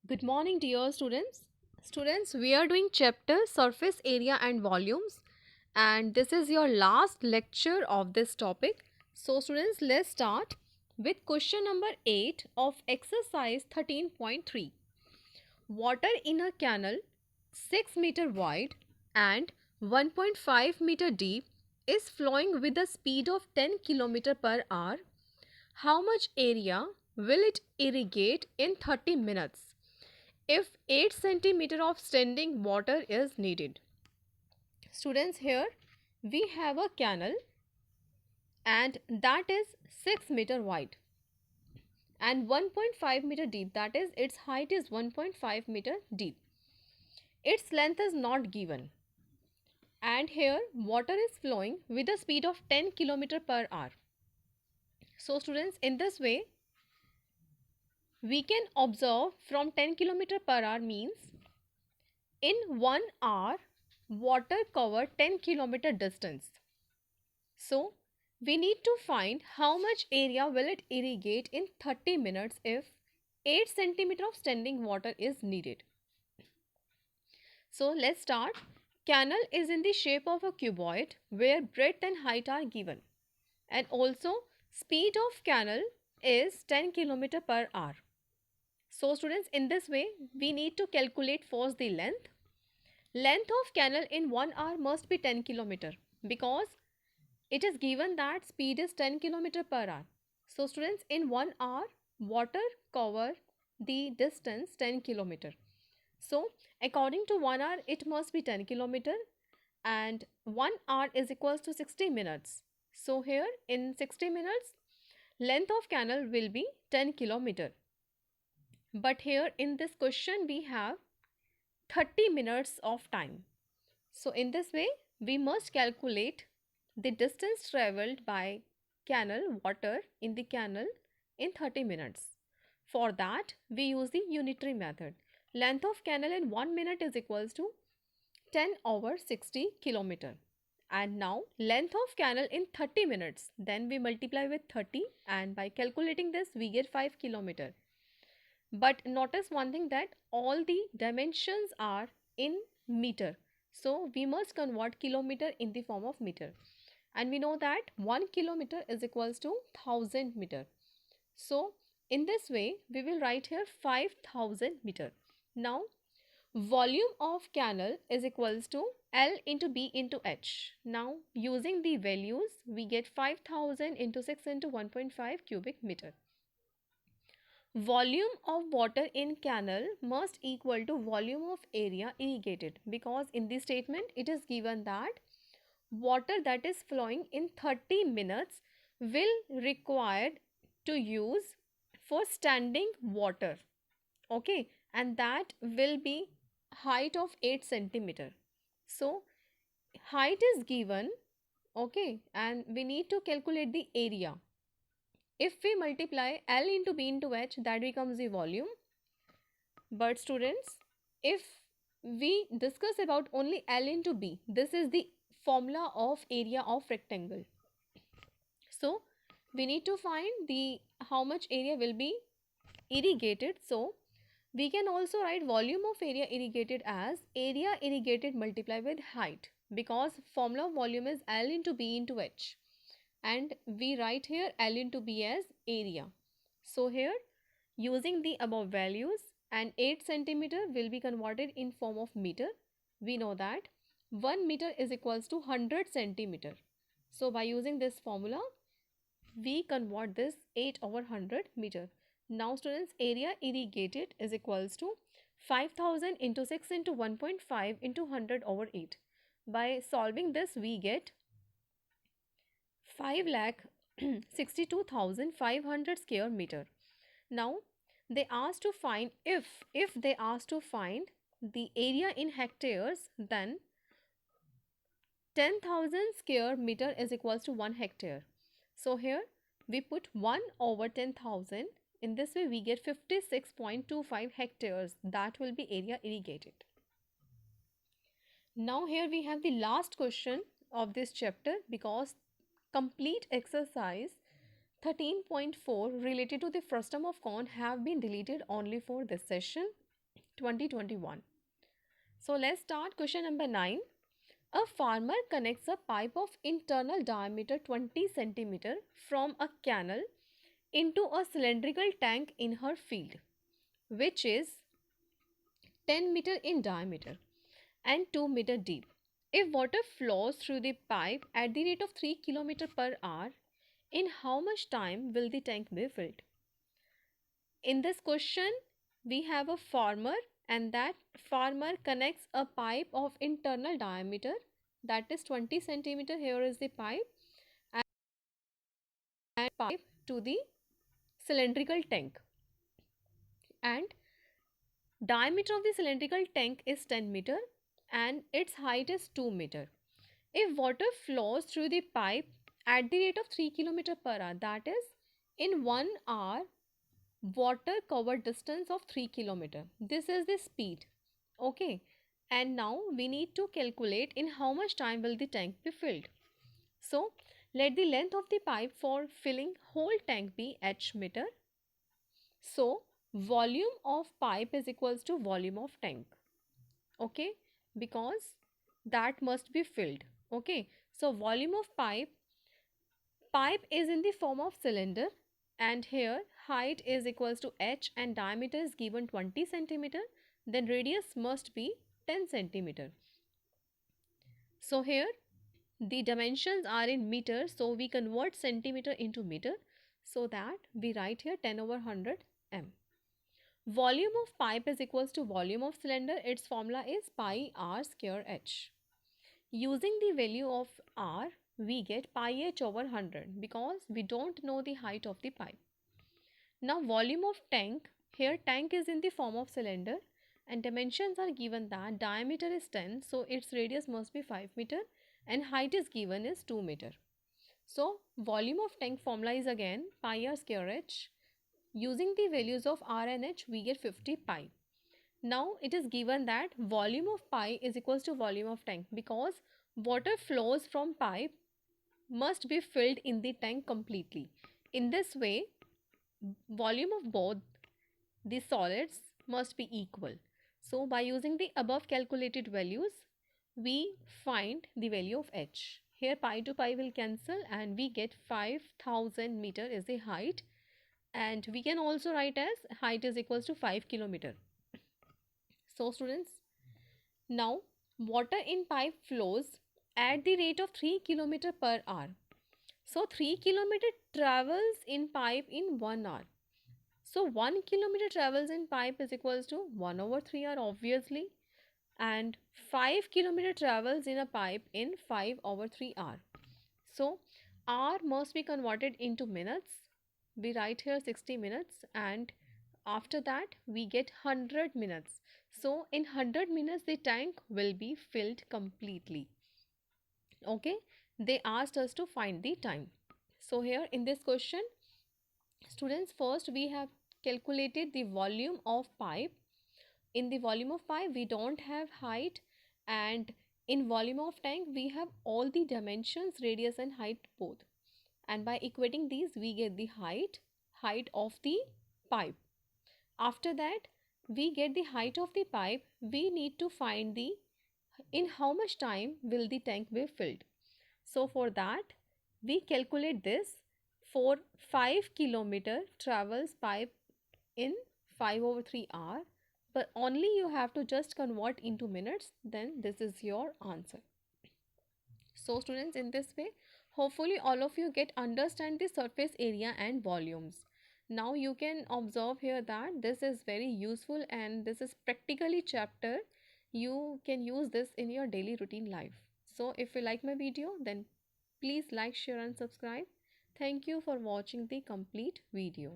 Good morning, dear students. Students, we are doing chapter surface area and volumes, and this is your last lecture of this topic. So, students, let's start with question number 8 of exercise 13.3. Water in a canal 6-meter wide and 1.5-meter deep is flowing with a speed of 10 km per hour. How much area will it irrigate in 30 minutes if 8 centimeter of standing water is needed? Students, here we have a canal and that is 6-meter wide and 1.5-meter deep, that is its height is 1.5-meter deep. Its length is not given, and here water is flowing with a speed of 10 km per hour. So students, in this way we can observe from 10 km per hour means in 1 hour water cover 10 km distance. So we need to find how much area will it irrigate in 30 minutes if 8 centimeter of standing water is needed. So let's start. Canal is in the shape of a cuboid where breadth and height are given, and also speed of canal is 10 km per hour. So students, in this way we need to calculate first the length. Length of canal in 1 hour must be 10 km because it is given that speed is 10 km per hour. So students, in 1 hour water cover the distance 10 km. So according to 1 hour it must be 10 km, and 1 hour is equals to 60 minutes. So here in 60 minutes length of canal will be 10 km. But here in this question we have 30 minutes of time. So in this way we must calculate the distance travelled by canal water in the canal in 30 minutes. For that we use the unitary method. Length of canal in 1 minute is equals to 10 over 60 kilometer. And now length of canal in 30 minutes, then we multiply with 30, and by calculating this we get 5 kilometer. But notice one thing, that all the dimensions are in meter. So we must convert kilometer in the form of meter. And we know that 1 kilometer is equals to 1000 meter. So in this way we will write here 5000 meter. Now volume of canal is equals to L into B into H. Now using the values we get 5000 into 6 into 1.5 cubic meter. Volume of water in canal must equal to volume of area irrigated, because in this statement it is given that water that is flowing in 30 minutes will required to use for standing water. Okay, and that will be height of 8 centimeter. So height is given, okay, and we need to calculate the area. If we multiply L into B into H, that becomes the volume. But students, if we discuss about only L into B, this is the formula of area of rectangle. So we need to find the how much area will be irrigated. So we can also write volume of area irrigated as area irrigated multiplied with height, because formula of volume is L into B into H, and we write here L into B as area. So here using the above values, and 8 centimeter will be converted in form of meter. We know that 1 meter is equals to 100 centimeter. So by using this formula we convert this 8 over 100 meter. Now students, area irrigated is equals to 5000 into 6 into 1.5 into 100 over 8. By solving this we get 5 lakh 62,500 square meter. Now they asked to find, if they asked to find the area in hectares, then 10,000 square meter is equals to 1 hectare. So here we put 1 over 10,000. In this way we get 56.25 hectares, that will be area irrigated. Now here we have the last question of this chapter, because complete exercise 13.4 related to the frustum of corn have been deleted only for this session. 2021. So let's start question number 9. A farmer connects a pipe of internal diameter 20 centimeter from a canal into a cylindrical tank in her field, which is 10 meter in diameter and 2 meter deep. If water flows through the pipe at the rate of 3 km per hour, in how much time will the tank be filled? In this question, we have a farmer, and that farmer connects a pipe of internal diameter, that is 20 centimeter. Here is the pipe, and pipe to the cylindrical tank, and diameter of the cylindrical tank is 10 meter and its height is 2 meter. If water flows through the pipe at the rate of 3 km per hour, that is in 1 hour, water covered distance of 3 km. This is the speed. Okay. And now we need to calculate in how much time will the tank be filled. So let the length of the pipe for filling whole tank be h meter. So volume of pipe is equals to volume of tank. Okay, because that must be filled. Okay, so volume of pipe is in the form of cylinder, and here height is equals to h and diameter is given 20 centimeter, then radius must be 10 centimeter. So here the dimensions are in meters, so we convert centimeter into meter, so that we write here 10 over 100 m. Volume of pipe is equals to volume of cylinder. Its formula is pi r square h. Using the value of r, we get pi h over 100 because we don't know the height of the pipe. Now volume of tank, here tank is in the form of cylinder and dimensions are given that diameter is 10, so its radius must be 5 meter and height is given is 2 meter. So volume of tank formula is again pi r square h. Using the values of r and h, we get 50 pi. Now it is given that volume of pipe is equals to volume of tank because water flows from pipe must be filled in the tank completely. In this way, volume of both the solids must be equal. So by using the above calculated values, we find the value of h. Here pi to pi will cancel and we get 5000 meter is the height, and we can also write as height is equals to 5 kilometer. So students, now water in pipe flows at the rate of 3 km per hour. So 3 km travels in pipe in 1 hour. So 1 km travels in pipe is equals to 1 over 3 hour obviously, and 5 km travels in a pipe in 5 over 3 hour. So hour must be converted into minutes. We write here 60 minutes, and after that we get 100 minutes. So in 100 minutes the tank will be filled completely. Okay, they asked us to find the time. So here in this question, students, first we have calculated the volume of pipe. In the volume of pipe we don't have height, and in volume of tank we have all the dimensions, radius and height both, and by equating these we get the height of the pipe. After that we get the height of the pipe. We need to find the in how much time will the tank be filled. So for that we calculate this. For 5 kilometer travels pipe in 5 over 3 hour, but only you have to just convert into minutes, then this is your answer. So students, in this way hopefully all of you get understand the surface area and volumes. Now you can observe here that this is very useful and this is practically chapter. You can use this in your daily routine life. So if you like my video, then please like, share and subscribe. Thank you for watching the complete video.